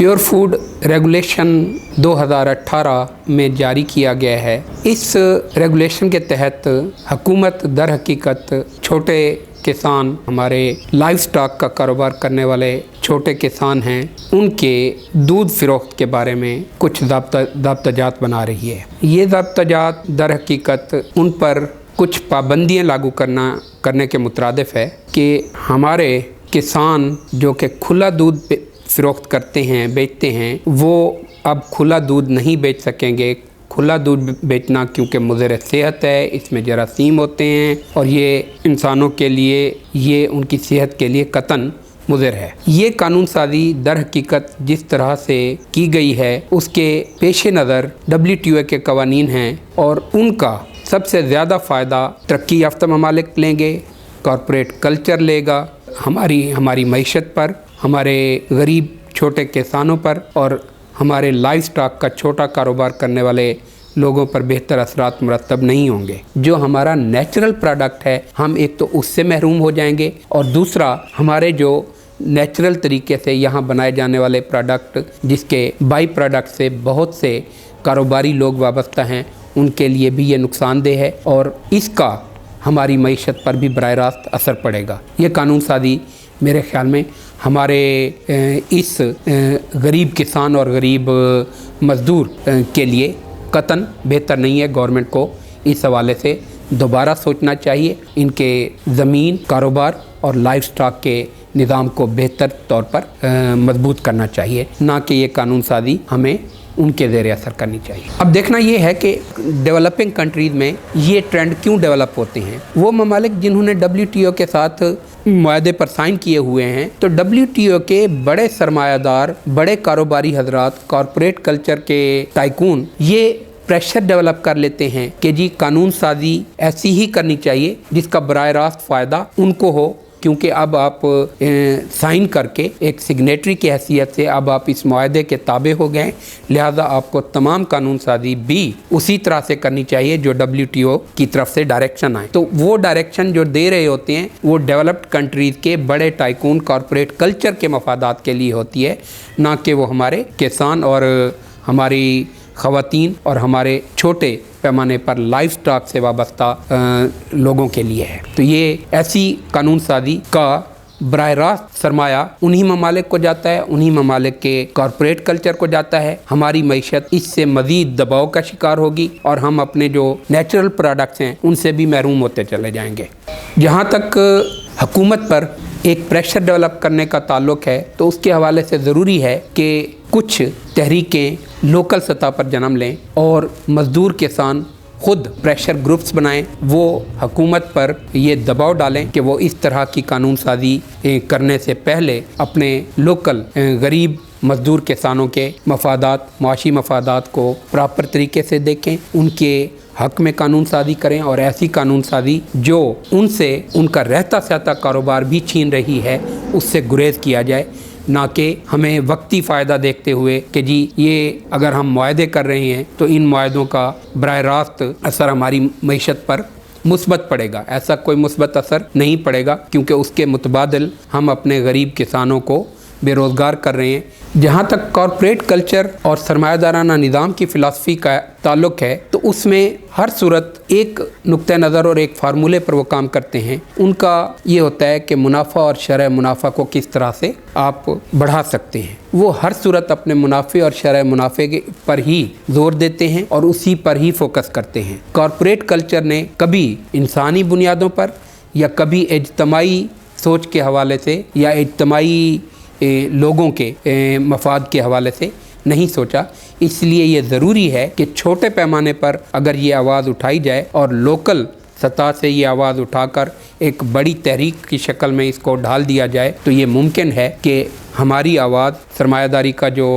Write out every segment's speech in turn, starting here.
Pure food regulation 2018 में जारी किया गया है। इस रेगुलेशन के तहत हुकूमत दर हकीकत छोटे किसान, हमारे लाइव स्टॉक का कारोबार करने वाले छोटे किसान हैं, उनके दूध फ़रोख्त के बारे में कुछ ज़ाब्ता-जात बना रही है। ये ज़ाब्ता-जात दर हकीकत उन पर कुछ पाबंदियाँ लागू करने के मुतरादिफ है कि हमारे किसान जो कि खुला दूध फ़रोख्त करते हैं, बेचते हैं, वो अब खुला दूध नहीं बेच सकेंगे। खुला दूध बेचना क्योंकि मुज़र सेहत है, इसमें जरासीम होते हैं और ये इंसानों के लिए, ये उनकी सेहत के लिए कतन मुज़र है। ये कानून साज़ी दर हकीकत जिस तरह से की गई है उसके पेश नज़र WTO के कवानीन हैं और उनका सबसे ज़्यादा फ़ायदा तरक्की याफ्ता ममालिक लेंगे, कॉरपोरेट कल्चर लेगा, हमारी मईशत पर, हमारे गरीब छोटे किसानों पर और हमारे लाइव स्टॉक का छोटा कारोबार करने वाले लोगों पर बेहतर असरात मुरतब नहीं होंगे। जो हमारा नेचुरल प्रोडक्ट है, हम एक तो उससे महरूम हो जाएंगे और दूसरा हमारे जो नेचुरल तरीके से यहाँ बनाए जाने वाले प्रोडक्ट जिसके बाई प्रोडक्ट से बहुत से कारोबारी लोग वाबस्ता हैं, उनके लिए भी ये नुकसानदेह है और इसका हमारी मईशत पर भी बराह रास्त असर पड़ेगा। ये कानून साज़ी मेरे ख़्याल में हमारे इस गरीब किसान और गरीब मज़दूर के लिए कतन बेहतर नहीं है। गवर्नमेंट को इस हवाले से दोबारा सोचना चाहिए। इनके ज़मीन, कारोबार और लाइव स्टॉक के निज़ाम को बेहतर तौर पर मजबूत करना चाहिए, ना कि ये कानून साज़ी हमें उनके ज़ेरे असर करनी चाहिए। अब देखना ये है कि डेवलपिंग कंट्रीज़ में ये ट्रेंड क्यों डेवलप होते हैं। वो ममालिक जिन्होंने WTO के साथ मुआहदे पर साइन किए हुए हैं, तो WTO के बड़े सरमायादार, बड़े कारोबारी हजरात, कॉरपोरेट कल्चर के टाइकून ये प्रेशर डेवलप कर लेते हैं कि जी कानून साज़ी ऐसी ही करनी चाहिए जिसका बराह रास्त फ़ायदा उनको हो, क्योंकि अब आप साइन करके एक सिग्नेटरी की हैसियत से अब आप इस मुआहदे के ताबे हो गए, लिहाजा आपको तमाम कानून साज़ी भी उसी तरह से करनी चाहिए जो WTO की तरफ से डायरेक्शन आए। तो वो डायरेक्शन जो दे रहे होते हैं वो डेवलप्ड कंट्रीज़ के बड़े टाइकून कॉरपोरेट कल्चर के मफादात के लिए होती है, ना कि वो हमारे किसान और हमारी ख़वातीन और हमारे छोटे पैमाने पर लाइव स्टॉक से वाबस्ता लोगों के लिए है। तो ये ऐसी कानून साज़ी का बराह रास्त सरमाया उन्हीं ममालिक को जाता है, उन्हीं ममालिक के कॉरपोरेट कल्चर को जाता है। हमारी मईशत इससे मज़ीद दबाव का शिकार होगी और हम अपने जो नेचुरल प्रोडक्ट्स हैं उनसे भी महरूम होते चले जाएंगे। जहाँ तक हुकूमत पर एक प्रेशर डेवलप करने का ताल्लुक़ है, तो उसके हवाले से ज़रूरी है कि कुछ तहरीकें लोकल सतह पर जन्म लें और मज़दूर किसान ख़ुद प्रेशर ग्रुप्स बनाएं। वो हुकूमत पर ये दबाव डालें कि वो इस तरह की कानून साज़ी करने से पहले अपने लोकल गरीब मज़दूर किसानों के मफादात, माशी मफादात को प्रॉपर तरीके से देखें, उनके हक़ में कानून साज़ी करें और ऐसी कानून साज़ी जो उनसे उनका रहता सहता कारोबार भी छीन रही है उससे गुरेज़ किया जाए, ना कि हमें वक्ती फ़ायदा देखते हुए कि जी ये अगर हम मुआहदे कर रहे हैं तो इन मुआहदों का बराह रास्त असर हमारी मईशत पर मुस्बत पड़ेगा। ऐसा कोई मुस्बत असर नहीं पड़ेगा, क्योंकि उसके मुतबादिल हम अपने गरीब किसानों को बेरोज़गार कर रहे हैं। जहाँ तक कॉरपोरेट कल्चर और सरमायादाराना निज़ाम की फ़िलासफ़ी का ताल्लुक़ है, तो उसमें हर सूरत एक नुक्ते नज़र और एक फार्मूले पर वो काम करते हैं। उनका ये होता है कि मुनाफा और शरह मुनाफा को किस तरह से आप बढ़ा सकते हैं। वो हर सूरत अपने मुनाफे और शरह मुनाफे के पर ही ज़ोर देते हैं और उसी पर ही फोकस करते हैं। कॉरपोरेट कल्चर ने कभी इंसानी बुनियादों पर या कभी इज्तमाई सोच के हवाले से या इज्तमाई लोगों के मफाद के हवाले से नहीं सोचा। इसलिए ये ज़रूरी है कि छोटे पैमाने पर अगर ये आवाज़ उठाई जाए और लोकल सतह से ये आवाज़ उठाकर एक बड़ी तहरीक की शक्ल में इसको ढाल दिया जाए, तो ये मुमकिन है कि हमारी आवाज़ सरमायादारी का जो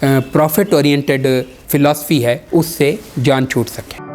प्रॉफिट ओरिएंटेड फ़िलासफ़ी है उससे जान छूट सके।